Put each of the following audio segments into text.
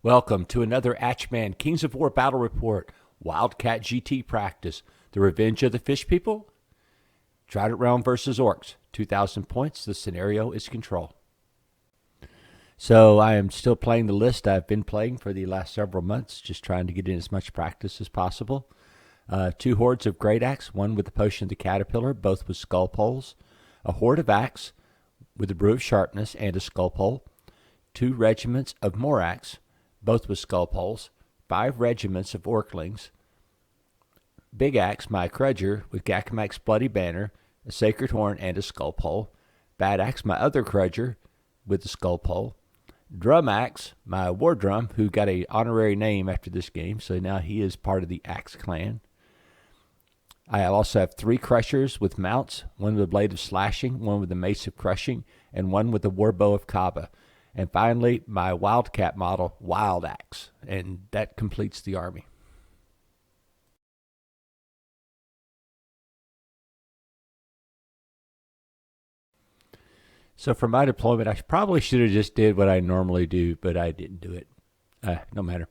Welcome to another Atchman Kings of War Battle Report, Wildcat GT practice, the Revenge of the Fish People, Trident Realm versus Orcs, 2,000 points. The scenario is control. So I am still playing the list I've been playing for the last several months, just trying to get in as much practice as possible. 2 hordes of Great Axe, one with the Potion of the Caterpillar, both with skull poles. A horde of Axe with the Brew of Sharpness and a skull pole. 2 regiments of Morax, both with skull poles. 5 regiments of Orclings. Big Axe, my Crudger, with Gakamak's Bloody Banner, a Sacred Horn, and a skull pole. Bad Axe, my other Crudger, with the skull pole. Drum Axe, my War Drum, who got an honorary name after this game, so now he is part of the Axe clan. I also have 3 Crushers with mounts, one with a Blade of Slashing, one with a Mace of Crushing, and one with the Warbow of Kaba. And finally, my Wildcat model, Wild Axe, and that completes the army. So for my deployment, I probably should have just did what I normally do, but I didn't do it. No matter.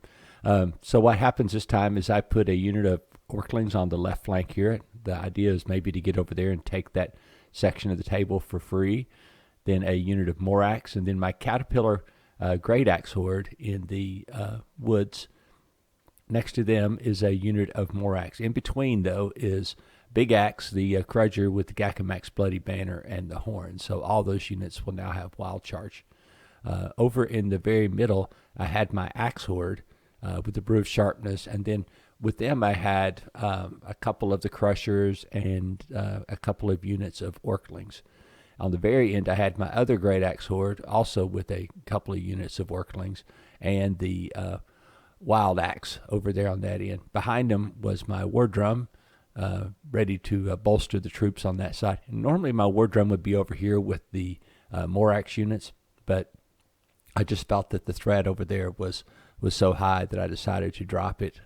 So what happens this time is I put a unit of Orclings on the left flank here. The idea is maybe to get over there and take that section of the table for free. Then a unit of Morax, and then my Caterpillar Great Axe horde in the woods. Next to them is a unit of Morax. In between, though, is Big Axe, the Crudger with the Gakamak's Bloody Banner and the Horn. So all those units will now have Wild Charge. Over in the very middle, I had my Axe horde with the Brew of Sharpness, and then with them I had a couple of the Crushers and a couple of units of Orclings. On the very end, I had my other Great Axe horde, also with a couple of units of Orclings, and the Wild Axe over there on that end. Behind them was my War Drum, ready to bolster the troops on that side. And normally my War Drum would be over here with the Morax units, but I just felt that the threat over there was so high that I decided to drop it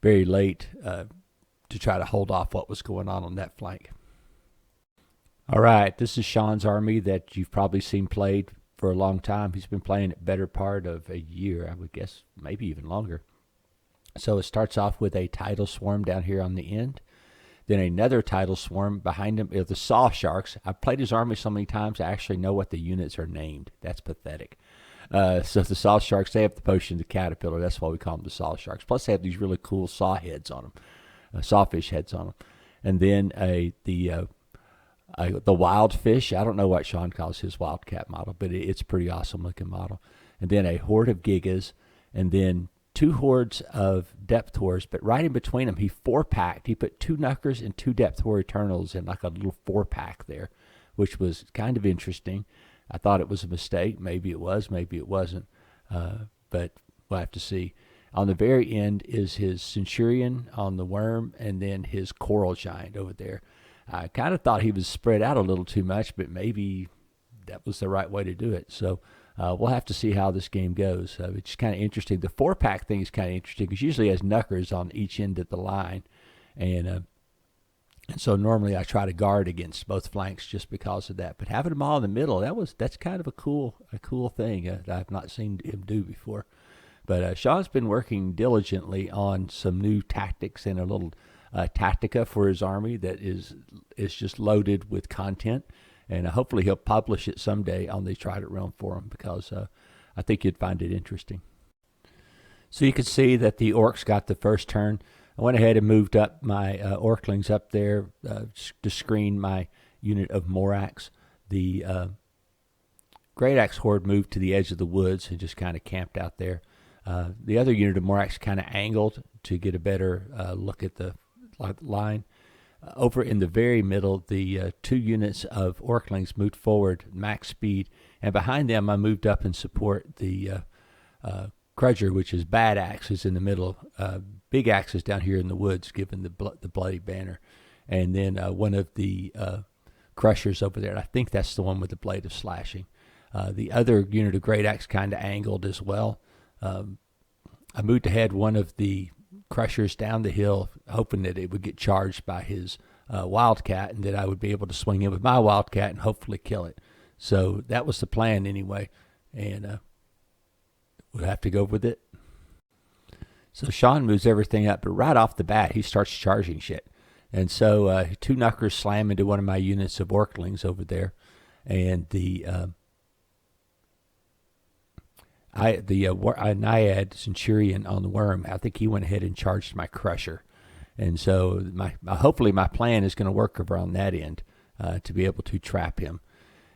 very late to try to hold off what was going on that flank. All right, this is Sean's army that you've probably seen played for a long time. He's been playing it better part of a year, I would guess, maybe even longer. So it starts off with a tidal swarm down here on the end. Then another tidal swarm behind him are the Saw Sharks. I've played his army so many times, I actually know what the units are named. That's pathetic. So the Saw Sharks, they have the Potion of the Caterpillar. That's why we call them the Saw Sharks. Plus they have these really cool saw heads on them, sawfish heads on them. And then the Wild Fish. I don't know what Sean calls his Wildcat model, but it's a pretty awesome looking model. And then a horde of Gigas, and then 2 hordes of Depth Horrors, but right in between them, he 4-packed. He put 2 Knuckers and 2 Depth Horror Eternals in like a little 4-pack there, which was kind of interesting. I thought it was a mistake. Maybe it was, maybe it wasn't, but we'll have to see. On the very end is his Centurion on the Worm, and then his Coral Giant over there. I kind of thought he was spread out a little too much, but maybe that was the right way to do it. So we'll have to see how this game goes. It's kind of interesting. The 4-pack thing is kind of interesting because usually it has Knuckers on each end of the line. And so normally I try to guard against both flanks just because of that. But having them all in the middle, that's kind of a cool thing that I've not seen him do before. But Sean's been working diligently on some new tactics and a little Tactica for his army that is just loaded with content, and hopefully he'll publish it someday on the Trident Realm forum because I think you'd find it interesting. So you can see that the Orcs got the first turn. I went ahead and moved up my Orclings up there to screen my unit of Morax. The Great Axe horde moved to the edge of the woods and just kind of camped out there. The other unit of Morax kind of angled to get a better look at the line. Over in the very middle, the 2 units of Orclings moved forward max speed, and behind them I moved up and support the Crudger, which is Bad Axe, is in the middle. Big Axe is down here in the woods, given the Bloody Banner, and then one of the Crushers over there. And I think that's the one with the Blade of Slashing. The other unit of Great Axe kind of angled as well. I moved ahead one of the Crushers down the hill, hoping that it would get charged by his Wildcat, and that I would be able to swing in with my Wildcat and hopefully kill it. So that was the plan anyway. And we'll have to go with it. So Sean moves everything up, but right off the bat, he starts charging shit. And so 2 Knuckers slam into one of my units of Orklings over there. And the Naiad Centurion on the worm, I think he went ahead and charged my Crusher. And so hopefully my plan is going to work over on that end to be able to trap him.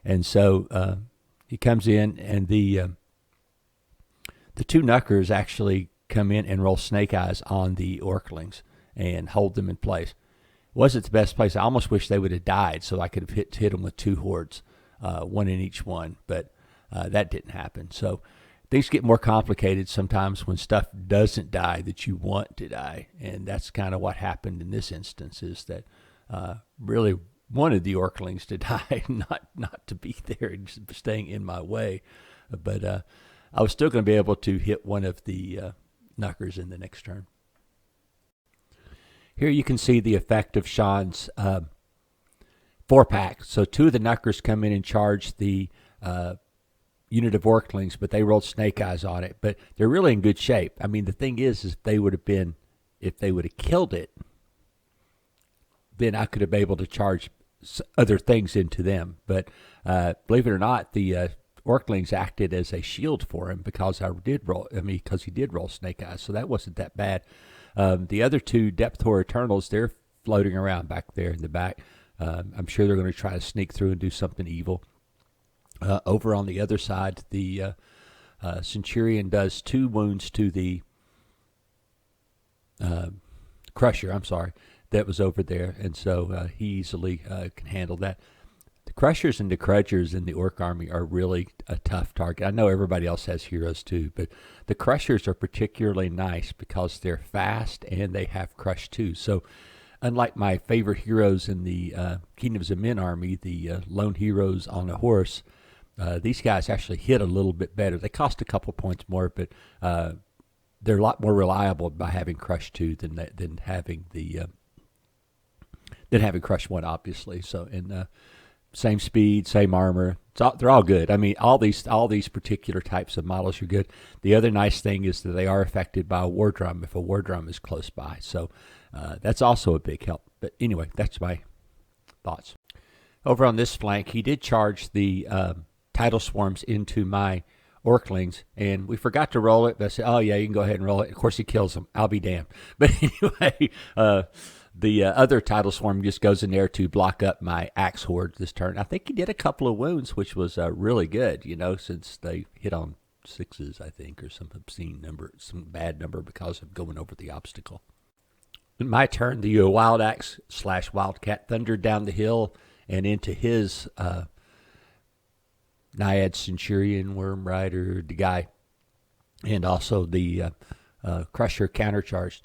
And so he comes in, and the 2 Knuckers actually come in and roll Snake Eyes on the Orklings and hold them in place. Wasn't the best place. I almost wish they would have died so I could have hit them with 2 hordes, one in each one, but that didn't happen. So things get more complicated sometimes when stuff doesn't die that you want to die, and that's kind of what happened in this instance, is that really wanted the Orklings to die, not to be there and just staying in my way. But I was still going to be able to hit one of the Knuckers in the next turn. Here you can see the effect of Sean's 4-pack. So 2 of the Knuckers come in and charge the unit of Orklings, but they rolled Snake Eyes on it. But they're really in good shape. I mean, the thing is if they would have killed it, then I could have been able to charge other things into them. But believe it or not, the Orklings acted as a shield for him because he did roll Snake Eyes, so that wasn't that bad. The other 2 Depthor Eternals, they're floating around back there in the back. I'm sure they're going to try to sneak through and do something evil. Over on the other side, the Centurion does 2 wounds to the Crusher, that was over there, and so he easily can handle that. The Crushers and the Crudgers in the Orc army are really a tough target. I know everybody else has heroes too, but the Crushers are particularly nice because they're fast and they have Crush too. So unlike my favorite heroes in the Kingdoms of Men army, the lone heroes on a horse, these guys actually hit a little bit better. They cost a couple points more, but they're a lot more reliable by having Crush 2 than having Crush 1, obviously. So, and same speed, same armor. They're all good. I mean, all these particular types of models are good. The other nice thing is that they are affected by a war drum if a war drum is close by. So that's also a big help. But anyway, that's my thoughts. Over on this flank, he did charge the tidal swarms into my Orklings, and we forgot to roll it. But I said, oh yeah, you can go ahead and roll it. Of course, he kills them. I'll be damned. But anyway, the other tidal swarm just goes in there to block up my axe horde this turn. I think he did a couple of wounds, which was really good, since they hit on 6s, I think, or some obscene number, some bad number because of going over the obstacle. In my turn, the Wild Axe / Wildcat thundered down the hill and into his Naiad Centurion, Worm Rider, the guy, and also the Crusher countercharged.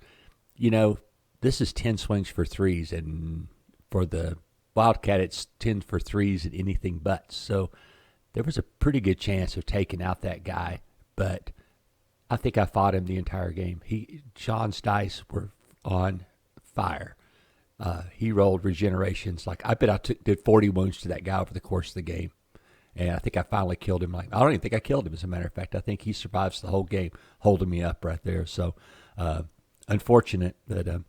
This is 10 swings for 3s, and for the Wildcat, it's 10 for 3s and anything but. So there was a pretty good chance of taking out that guy, but I think I fought him the entire game. Sean's dice were on fire. He rolled regenerations. I bet I did 40 wounds to that guy over the course of the game. And I think I finally killed him. I don't even think I killed him, as a matter of fact. I think he survives the whole game, holding me up right there. So unfortunate that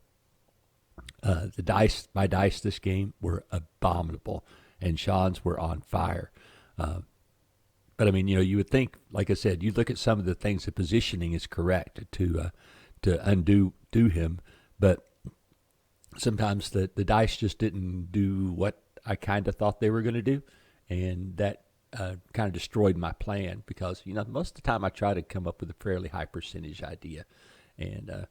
my dice this game were abominable, and Sean's were on fire. But I mean, you would think, like I said, you look at some of the things, the positioning is correct to undo him, but sometimes the dice just didn't do what I kind of thought they were going to do, and that kind of destroyed my plan because most of the time I try to come up with a fairly high percentage idea, and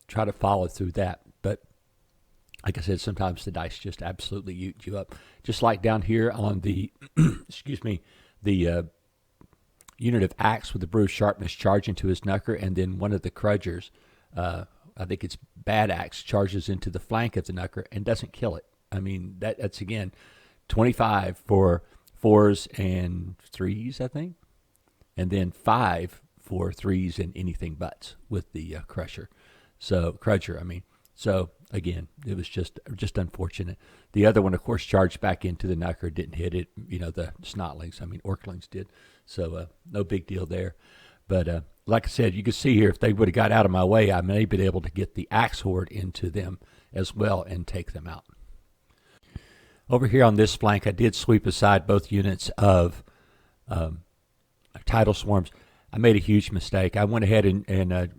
try to follow through that. But like I said, sometimes the dice just absolutely eat you up. Just like down here on the, the unit of Axe with the Bruised Sharpness charging to his Knucker, and then one of the Crudgers, I think it's Bad Axe, charges into the flank of the Knucker and doesn't kill it. I mean, that's again, 25 for 4s and 3s, I think, and then 5 for 3s and anything buts with the Crusher. So Crudger, So again, it was just unfortunate. The other one, of course, charged back into the knucker, didn't hit it. The snotlings, Orklings did. So no big deal there. But like I said, you can see here, if they would have got out of my way, I may have been able to get the axe horde into them as well and take them out. Over here on this flank, I did sweep aside both units of tidal swarms. I made a huge mistake. I went ahead and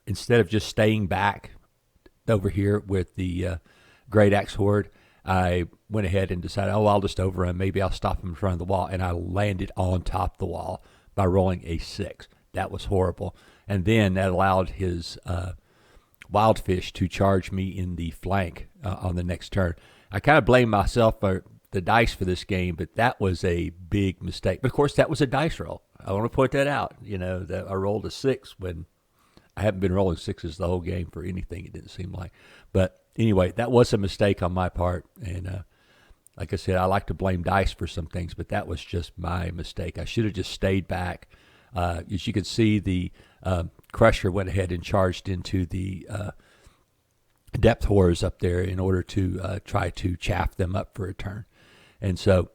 instead of just staying back over here with the Great Axe Horde, I went ahead and decided, I'll just overrun. Maybe I'll stop him in front of the wall. And I landed on top of the wall by rolling a 6. That was horrible. And then that allowed his wildfish to charge me in the flank on the next turn. I kind of blame myself for the dice for this game, but that was a big mistake. But of course, that was a dice roll. I want to point that out. That I rolled a 6 when I haven't been rolling 6s the whole game for anything, it didn't seem like. But anyway, that was a mistake on my part. And like I said, I like to blame dice for some things, but that was just my mistake. I should have just stayed back. As you can see, the Crusher went ahead and charged into the depth horrors up there in order to try to chaff them up for a turn. And so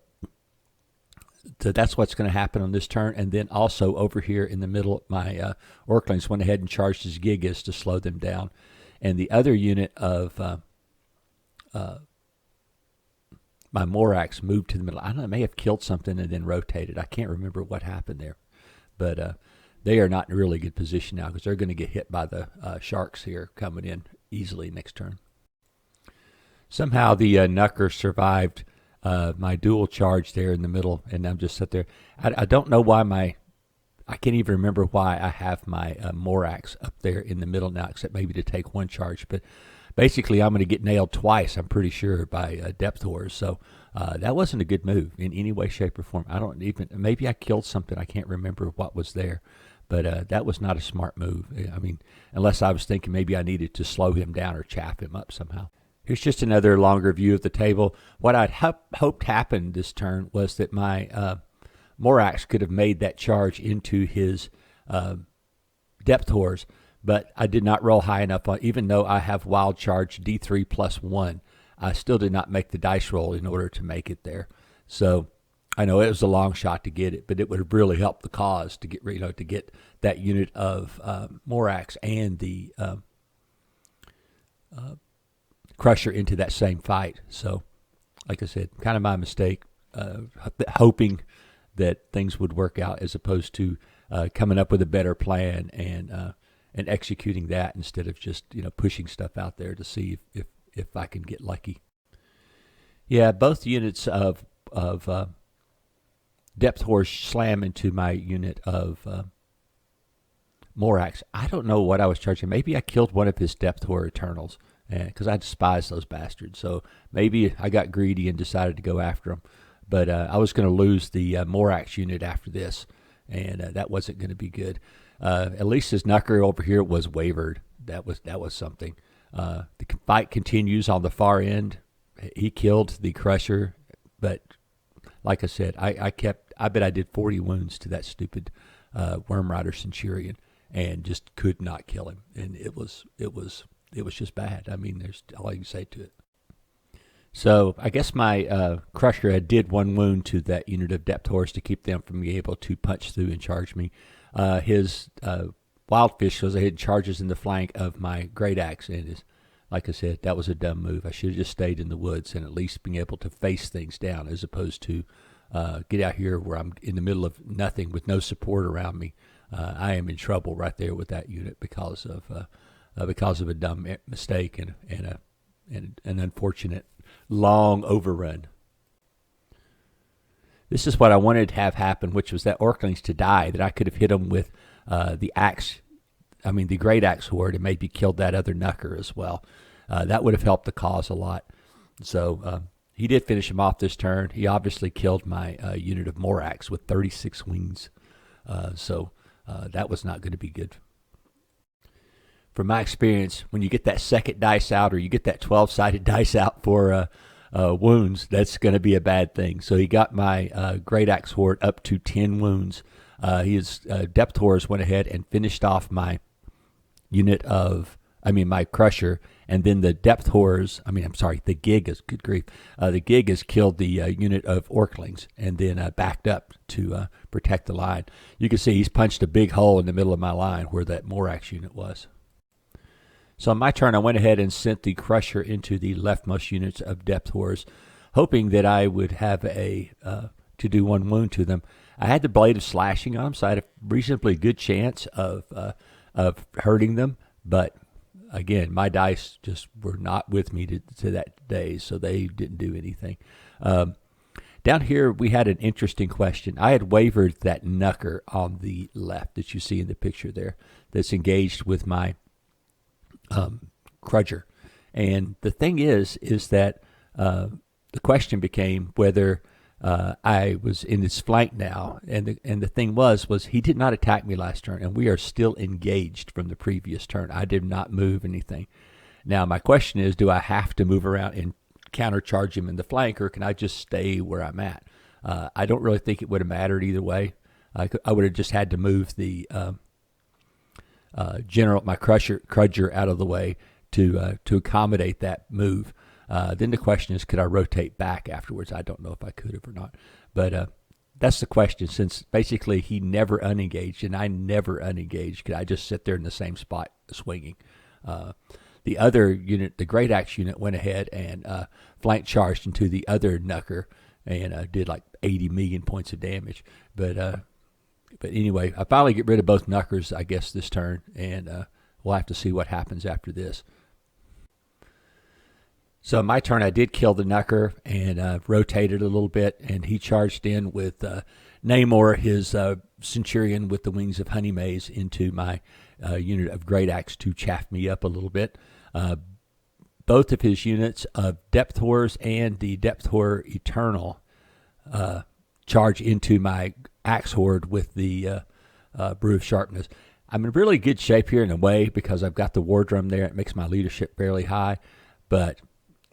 that's what's going to happen on this turn. And then also over here in the middle, my Orklings went ahead and charged his Gigas to slow them down. And the other unit of my Morax moved to the middle. I don't know, may have killed something and then rotated. I can't remember what happened there. But they are not in a really good position now because they're going to get hit by the sharks here coming in easily next turn. Somehow the Knucker survived my dual charge there in the middle, and I'm just sitting there. I don't know why I can't even remember why I have my Morax up there in the middle now, except maybe to take one charge. But basically, I'm going to get nailed twice, I'm pretty sure, by depth horrors. So that wasn't a good move in any way, shape, or form. Maybe I killed something. I can't remember what was there. But that was not a smart move. Unless I was thinking maybe I needed to slow him down or chaff him up somehow. Here's just another longer view of the table. What I'd hoped happened this turn was that my Morax could have made that charge into his depth horrors, but I did not roll high enough. Even though I have wild charge D3 plus 1, I still did not make the dice roll in order to make it there. So I know it was a long shot to get it, but it would have really helped the cause to get that unit of Morax and the Crusher into that same fight. So, like I said, kind of my mistake, hoping that things would work out as opposed to coming up with a better plan and executing that instead of just pushing stuff out there to see if I can get lucky. Yeah, both units of depth horse slam into my unit of Morax. I don't know what I was charging. Maybe I killed one of his depth horror Eternals because I despise those bastards. So maybe I got greedy and decided to go after them. But I was going to lose the Morax unit after this, and that wasn't going to be good. At least his Knucker over here was wavered. That was something. The fight continues on the far end. He killed the Crusher, but like I said, I bet I did 40 wounds to that stupid Worm Rider Centurion and just could not kill him. And it was just bad. There's all I can say to it. So I guess my Crusher did 1 wound to that unit of depth horse to keep them from being able to punch through and charge me. His Wildfish goes ahead and charges in the flank of my Great Axe, and like I said, that was a dumb move. I should have just stayed in the woods and at least been able to face things down as opposed to get out here where I'm in the middle of nothing with no support around me. I am in trouble right there with that unit because of a dumb mistake and an unfortunate long overrun. This is what I wanted to have happen, which was that Orklings to die, that I could have hit them with the Great Axe Horde, and maybe killed that other Knucker as well. That would have helped the cause a lot. So he did finish him off this turn. He obviously killed my unit of Morax with 36 wings. So that was not going to be good. From my experience, when you get that second dice out or you get that 12-sided dice out for wounds, that's going to be a bad thing. So he got my Great Axe Horde up to 10 wounds. His Depth Horrors went ahead and finished off my unit of my crusher, and then the depth horrors. I'm sorry, the gig is good grief. The gig has killed the unit of Orclings, and then backed up to protect the line. You can see he's punched a big hole in the middle of my line where that Morax unit was. So on my turn, I went ahead and sent the crusher into the leftmost units of depth horrors, hoping that I would have to do 1 wound to them. I had the blade of slashing on them, so I had a reasonably good chance of hurting them. But again, my dice just were not with me to that day, so they didn't do anything. Down here, we had an interesting question. I had wavered that knucker on the left that you see in the picture there that's engaged with my Crudger. And the thing is that the question became whether I was in his flank now. And the thing was he did not attack me last turn, and we are still engaged from the previous turn. I did not move anything. Now, my question is, do I have to move around and countercharge him in the flank, or can I just stay where I'm at? I don't really think it would have mattered either way. I would have just had to move the my Crudger out of the way to accommodate that move. Then the question is, could I rotate back afterwards? I don't know if I could have or not. But that's the question, since basically he never unengaged and I never unengaged. Could I just sit there in the same spot swinging? The other unit, the Great Axe unit, went ahead and flank charged into the other knucker and did like 80 million points of damage. But anyway, I finally get rid of both knuckers, I guess, this turn, and we'll have to see what happens after this. So my turn, I did kill the knucker and rotated a little bit, and he charged in with Namor, his Centurion with the wings of Honey Maze, into my unit of Great Axe to chaff me up a little bit. Both of his units of Depth Horrors and the Depth Horror Eternal charge into my Axe Horde with the Brew of Sharpness. I'm in really good shape here in a way because I've got the War Drum there. It makes my leadership fairly high, but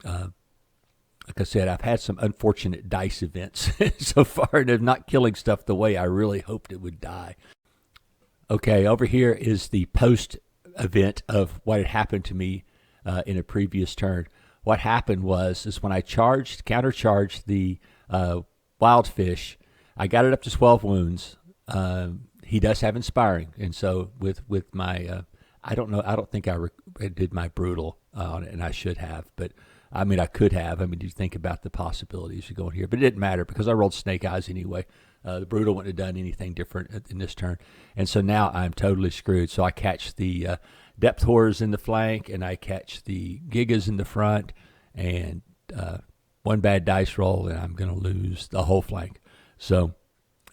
like I said, I've had some unfortunate dice events so far, and I'm not killing stuff the way I really hoped it would die. Okay, over here is the post event of what had happened to me in a previous turn. What happened is when I countercharged the Wildfish, I got it up to 12 wounds. He does have Inspiring, and so with my, I don't think I did my Brutal on it, and I should have, but I could have. You think about the possibilities of going here, but it didn't matter because I rolled Snake Eyes anyway. The Brutal wouldn't have done anything different in this turn, and so now I'm totally screwed. So I catch the Depth Horrors in the flank, and I catch the Gigas in the front, and one bad dice roll, and I'm going to lose the whole flank. So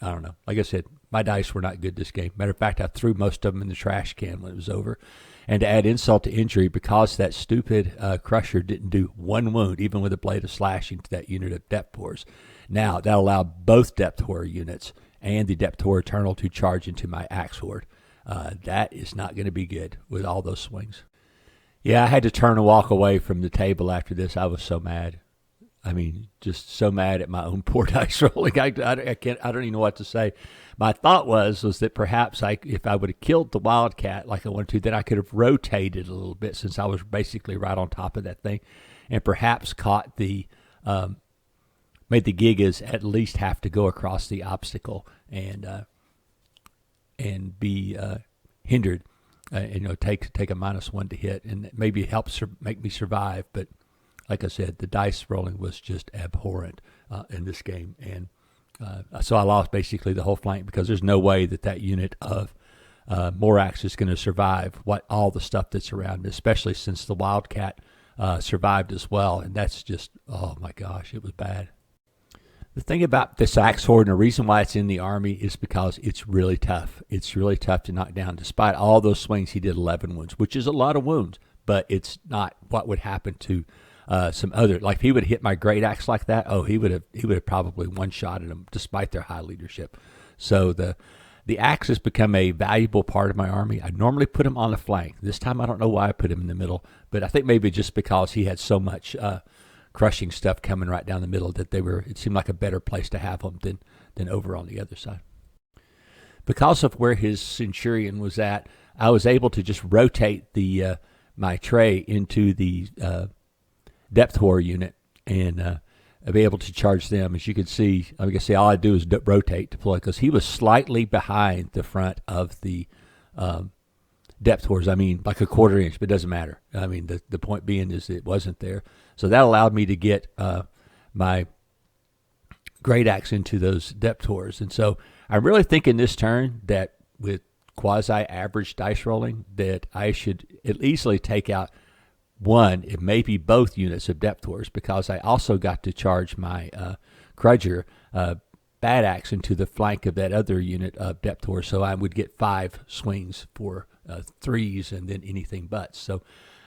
I don't know. Like I said, my dice were not good this game. Matter of fact, I threw most of them in the trash can when it was over. And to add insult to injury, because that stupid Crusher didn't do 1 wound, even with a blade of slashing, to that unit of Depth Horrors. Now, that allowed both Depth Horror units and the Depth Horror Eternal to charge into my Axe Horde. That is not going to be good with all those swings. Yeah, I had to turn and walk away from the table after this. I was so mad. Just so mad at my own poor dice rolling. I don't even know what to say. My thought was that perhaps if I would have killed the Wildcat like I wanted to, then I could have rotated a little bit since I was basically right on top of that thing, and perhaps caught made the Gigas at least have to go across the obstacle and be hindered, take a -1 to hit, and maybe it helps make me survive. But like I said, the dice rolling was just abhorrent in this game, and so I lost basically the whole flank because there's no way that unit of Morax is going to survive all the stuff that's around, especially since the Wildcat survived as well, and that's just, oh my gosh, it was bad. The thing about this Axe Horde, and the reason why it's in the army, is because it's really tough. It's really tough to knock down. Despite all those swings, he did 11 wounds, which is a lot of wounds, but it's not what would happen to some other. Like if he would have hit my Great Axe like that, he would have probably one-shotted him despite their high leadership. So the axe has become a valuable part of my army. I normally put him on the flank. This time I don't know why I put him in the middle, but I think maybe just because he had so much crushing stuff coming right down the middle that it seemed like a better place to have them than over on the other side. Because of where his Centurion was at, I was able to just rotate my tray into the depth horror unit and be able to charge them. As you can see, I can say all I do is rotate deploy, because he was slightly behind the front of the depth horrors. I mean, like a quarter inch, but it doesn't matter. I mean, the point being is it wasn't there. So that allowed me to get my great axe into those depth horrors. And so I'm really thinking this turn that with quasi-average dice rolling that I should easily take out one, it may be both units of depth horrors, because I also got to charge my Crudger bad axe into the flank of that other unit of depth horror, so I would get 5 swings for 3s and then anything but. So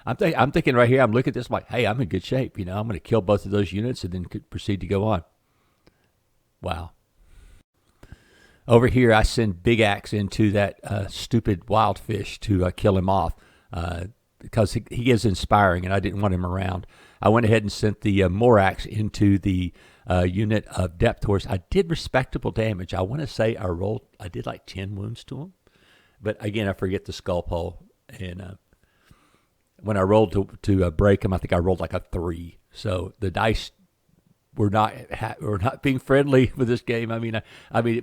I'm thinking right here, I'm looking at this, I'm like, hey, I'm in good shape. I'm going to kill both of those units and then proceed to go on. Wow. Over here, I send Big Axe into that stupid wildfish to kill him off because he is inspiring, and I didn't want him around. I went ahead and sent the Morax into the unit of depth horse. I did respectable damage. I want to say I did like 10 wounds to him. But again, I forget the skull pole. And when I rolled to break him, I think I rolled like a 3. So the dice were not being friendly with this game. I mean,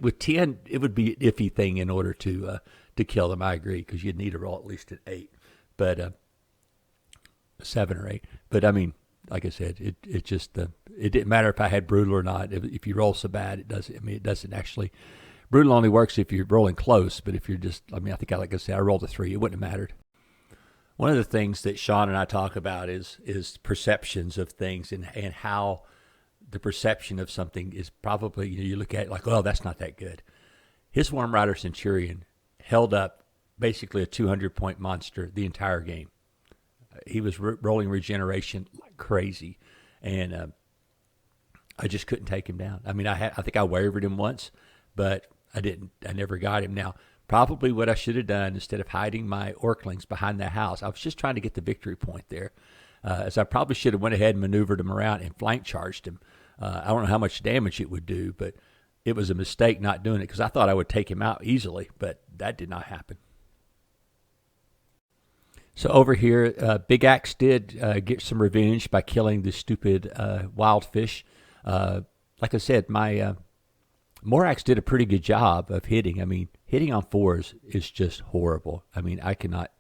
with 10, it would be an iffy thing in order to kill them. I agree, because you'd need to roll at least an 8, but 7 or 8. But I mean, like I said, it just it didn't matter if I had brutal or not. If you roll so bad, it doesn't. I mean, it doesn't actually. Brutal only works if you're rolling close, but if you're just, I mean, I think like I said, I rolled a 3. It wouldn't have mattered. One of the things that Sean and I talk about is perceptions of things and how the perception of something is probably, you look at it like, oh, that's not that good. His Worm Rider Centurion held up basically a 200-point monster the entire game. He was rolling regeneration like crazy, and I just couldn't take him down. I mean, I think I wavered him once, but I didn't. I never got him. Now, probably what I should have done, instead of hiding my Orclings behind the house, I was just trying to get the victory point there. As I probably should have went ahead and maneuvered him around and flank charged him. I don't know how much damage it would do, but it was a mistake not doing it, because I thought I would take him out easily, but that did not happen. So over here, Big Axe did get some revenge by killing the stupid wild fish. Like I said, my Morax did a pretty good job of hitting. I mean, hitting on 4s is just horrible. I mean, I cannot.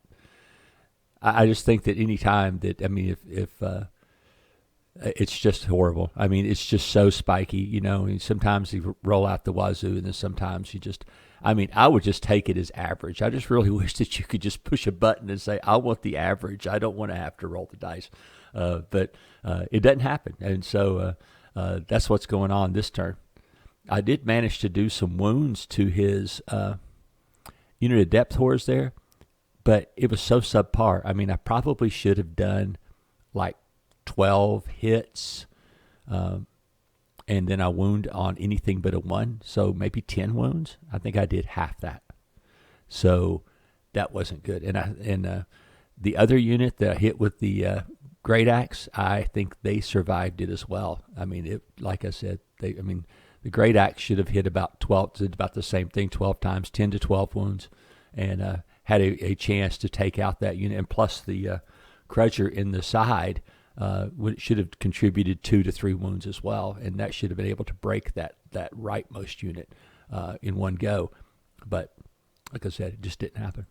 I just think that any time that, I mean, if it's just horrible. I mean, it's just so spiky, and sometimes you roll out the wazoo, and then sometimes you just, I mean, I would just take it as average. I just really wish that you could just push a button and say, I want the average. I don't want to have to roll the dice. But it doesn't happen. And so that's what's going on this turn. I did manage to do some wounds to his unit of depth horrors there, but it was so subpar. I mean, I probably should have done like 12 hits, and then I wound on anything but a 1, so maybe 10 wounds. I think I did half that, so that wasn't good. And the other unit that I hit with the great axe, I think they survived it as well. I mean, like I said, the great axe should have hit about 12, did about the same thing 12 times, 10 to 12 wounds, and had a chance to take out that unit. And plus the Crutcher in the side should have contributed 2 to 3 wounds as well, and that should have been able to break that rightmost unit in one go. But like I said, it just didn't happen.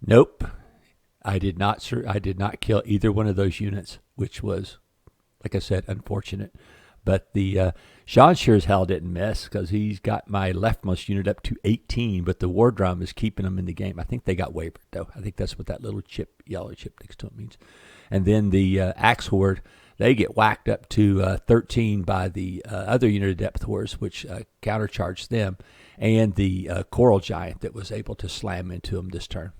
Nope, I did not kill either one of those units, which was, like I said, unfortunate. But the Sean sure as hell didn't miss, because he's got my leftmost unit up to 18, but the War Drum is keeping them in the game. I think they got wavered, though. I think that's what that little yellow chip next to it means. And then the Axe Horde, they get whacked up to 13 by the other unit of depth horrors, which countercharged them, and the Coral Giant that was able to slam into them this turn.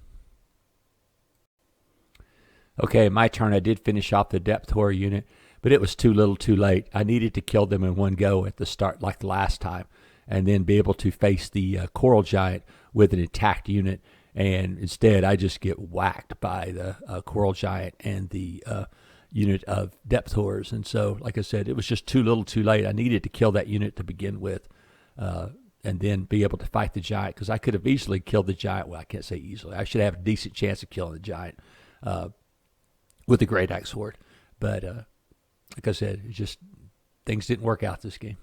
Okay, my turn. I did finish off the depth horror unit, but it was too little too late. I needed to kill them in one go at the start, like the last time, and then be able to face the Coral Giant with an attacked unit. And instead, I just get whacked by the Coral Giant and the unit of depth horrors. And so, like I said, it was just too little too late. I needed to kill that unit to begin with, and then be able to fight the Giant, because I could have easily killed the Giant. Well, I can't say easily. I should have a decent chance of killing the Giant. with the Great Axe Horde. But like I said, it just things didn't work out this game.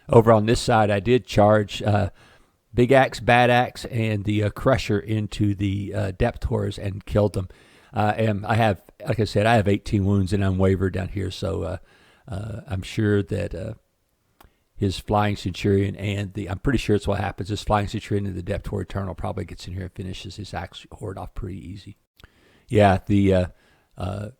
Over on this side, I did charge Big Axe, Bad Axe, and the Crusher into the Depthors and killed them. And I have, like I said, I have 18 wounds and I'm wavered down here, so I'm sure that his Flying Centurion and I'm pretty sure it's what happens. His Flying Centurion and the Depthor Eternal probably gets in here and finishes his Axe Horde off pretty easy. Yeah, the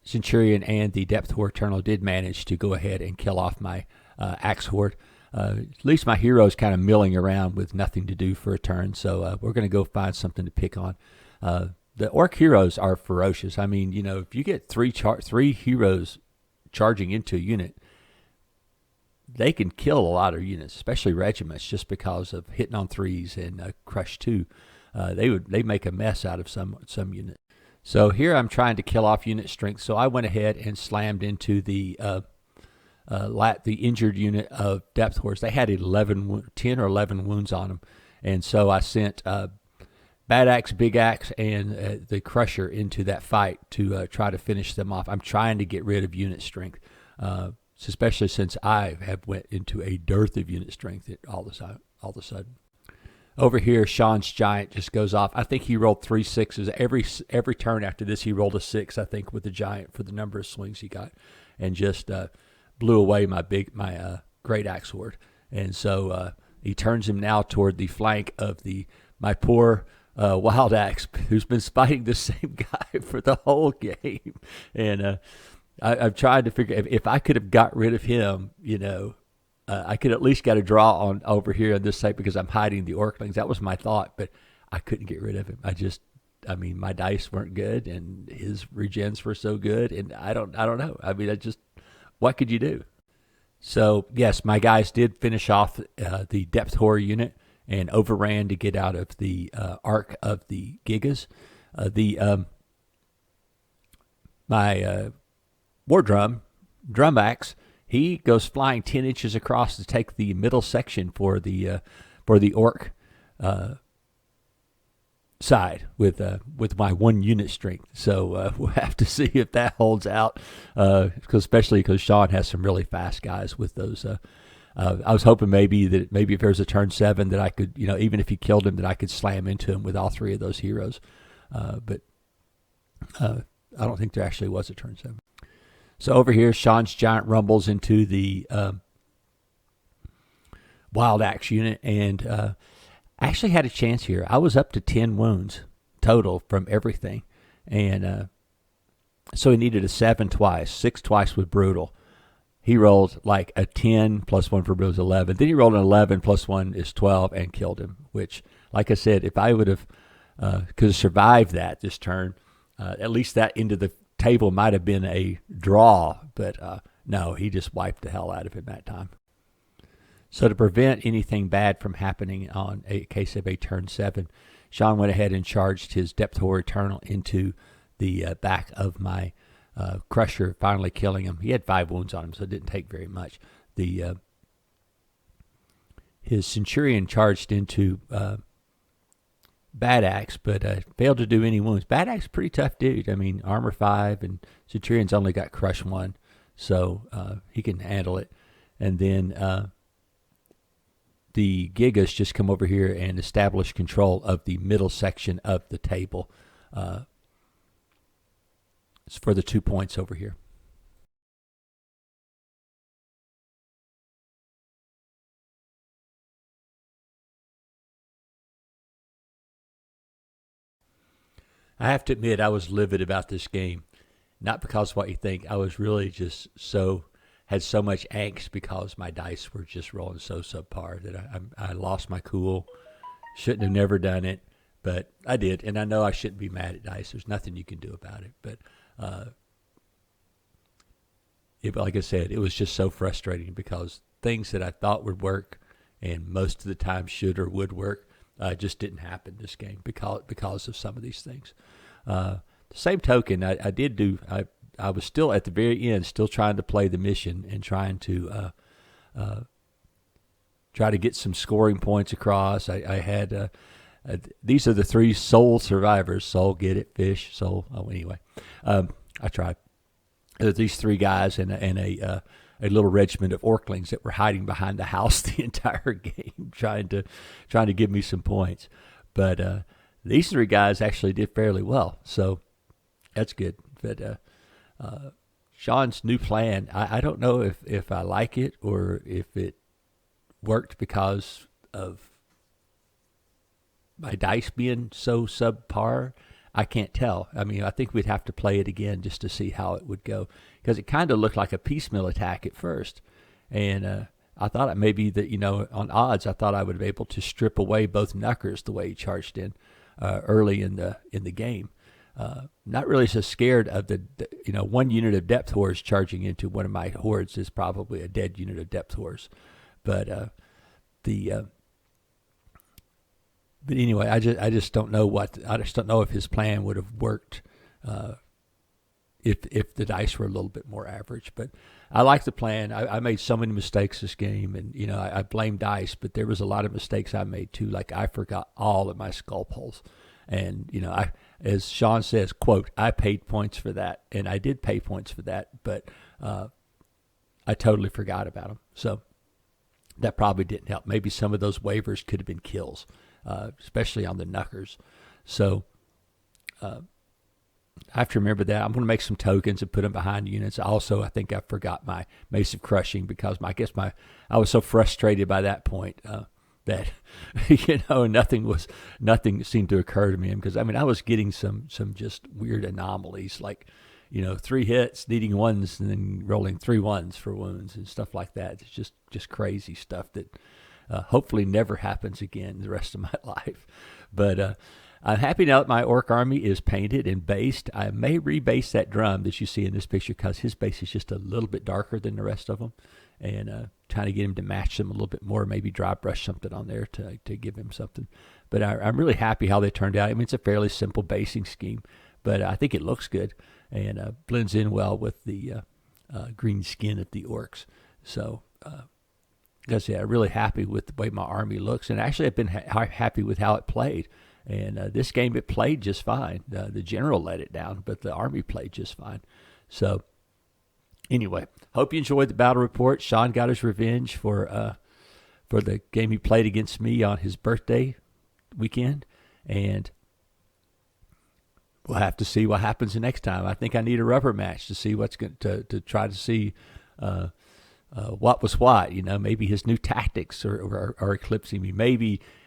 Centurion and the Depthor Eternal did manage to go ahead and kill off my Axe Horde. At least my hero's kind of milling around with nothing to do for a turn, so we're going to go find something to pick on. The Orc heroes are ferocious. I mean, if you get three heroes charging into a unit, they can kill a lot of units, especially regiments, just because of hitting on threes and crush two. They make a mess out of some units. So here I'm trying to kill off unit strength. So I went ahead and slammed into the injured unit of Depth Horse. They had 10 or 11 wounds on them, and so I sent Bad Axe, Big Axe, and the Crusher into that fight to try to finish them off. I'm trying to get rid of unit strength. Especially since I have went into a dearth of unit strength all of a sudden. Over here, Sean's Giant just goes off. I think he rolled 3 6s. Every turn after this, he rolled a 6, I think, with the Giant for the number of swings he got, and just blew away my Great Axe Horde. And so he turns him now toward the flank of my poor Wild Axe, who's been fighting the same guy for the whole game. And I've tried to figure if I could have got rid of him, I could at least get a draw on over here on this side because I'm hiding the Orclings. That was my thought, but I couldn't get rid of him. My dice weren't good, and his regens were so good, and I don't know. What could you do? So yes, my guys did finish off the Depth Horror unit and overran to get out of the arc of the Gigas. My War Drum Axe, he goes flying 10 inches across to take the middle section for the Orc side with my 1 unit strength. So we'll have to see if that holds out, especially because Sean has some really fast guys with those. I was hoping maybe if there was a turn 7 that I could, even if he killed him, that I could slam into him with all 3 of those heroes. But I don't think there actually was a turn 7. So over here, Sean's Giant rumbles into the Wild Axe unit, and I actually had a chance here. I was up to 10 wounds total from everything, and so he needed a 7 twice, 6 twice with Brutal. He rolled like a 10 plus 1 for Brutal is 11. Then he rolled an 11 plus 1 is 12 and killed him, which, like I said, if I would have could have survived that this turn, at least that into the table might have been a draw, but no, he just wiped the hell out of him that time. So to prevent anything bad from happening on a case of a turn 7, Sean went ahead and charged his Depth Horror Eternal into the back of my Crusher, finally killing him. He had 5 wounds on him, so it didn't take very much. His Centurion charged into Bad Axe, but failed to do any wounds. Bad Axe, pretty tough dude. I mean, armor 5, and Centurion's only got crush 1, so he can handle it. And then the Gigas just come over here and establish control of the middle section of the table for the 2 points over here. I have to admit, I was livid about this game. Not because of what you think. I was really just had so much angst because my dice were just rolling so subpar that I lost my cool. Shouldn't have never done it, but I did. And I know I shouldn't be mad at dice. There's nothing you can do about it. But like I said, it was just so frustrating because things that I thought would work and most of the time should or would work just didn't happen this game because of some of these things. The same token, I was still at the very end, still trying to play the mission and trying to try to get some scoring points across. I had these are the three soul survivors. Soul, get it? Fish, soul. Oh, anyway, I tried. These three guys and a little regiment of Orclings that were hiding behind the house the entire game, trying to give me some points. But these three guys actually did fairly well, so that's good. But Sean's new plan, I don't know if I like it or if it worked because of my dice being so subpar. I can't tell. I mean, I think we'd have to play it again just to see how it would go, because it kind of looked like a piecemeal attack at first. And I thought maybe that, on odds, I thought I would be able to strip away both knuckers the way he charged in early in the game. Not really so scared of the one unit of depth horse charging into one of my hordes is probably a dead unit of depth horse. But but anyway, I just don't know if his plan would have worked if the dice were a little bit more average. But I like the plan. I made so many mistakes this game, and I blame dice, but there was a lot of mistakes I made too. Like I forgot all of my sculpt holes, and as Sean says, quote, I paid points for that, and I did pay points for that, but I totally forgot about them. So that probably didn't help. Maybe some of those waivers could have been kills, especially on the knuckers. So I have to remember that. I'm going to make some tokens and put them behind units. Also, I think I forgot my Mace of Crushing because I was so frustrated by that point that nothing seemed to occur to me, because I was getting some just weird anomalies, like 3 hits needing ones and then rolling 3 ones for wounds and stuff like that. It's just crazy stuff that hopefully never happens again the rest of my life. But I'm happy now that my Orc army is painted and based. I may rebase that drum that you see in this picture because his base is just a little bit darker than the rest of them, and trying to get him to match them a little bit more, maybe dry brush something on there to give him something. But I'm really happy how they turned out. It's a fairly simple basing scheme, but I think it looks good and blends in well with the green skin of the Orcs. So I'm really happy with the way my army looks, and actually I've been happy with how it played. And this game, it played just fine. The general let it down, but the army played just fine. So anyway, hope you enjoyed the battle report. Sean got his revenge for the game he played against me on his birthday weekend, and we'll have to see what happens the next time. I think I need a rubber match to see what's going to try to see what was what. Maybe his new tactics are eclipsing me.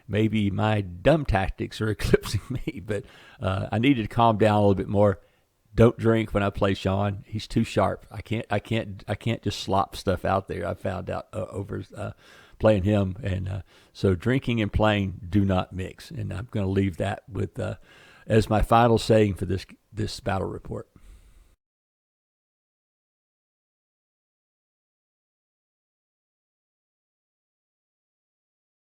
Maybe my dumb tactics are eclipsing me, but I needed to calm down a little bit more. Don't drink when I play Sean. He's too sharp. I can't just slop stuff out there. I found out over playing him, and so drinking and playing do not mix. And I'm going to leave that with as my final saying for this battle report.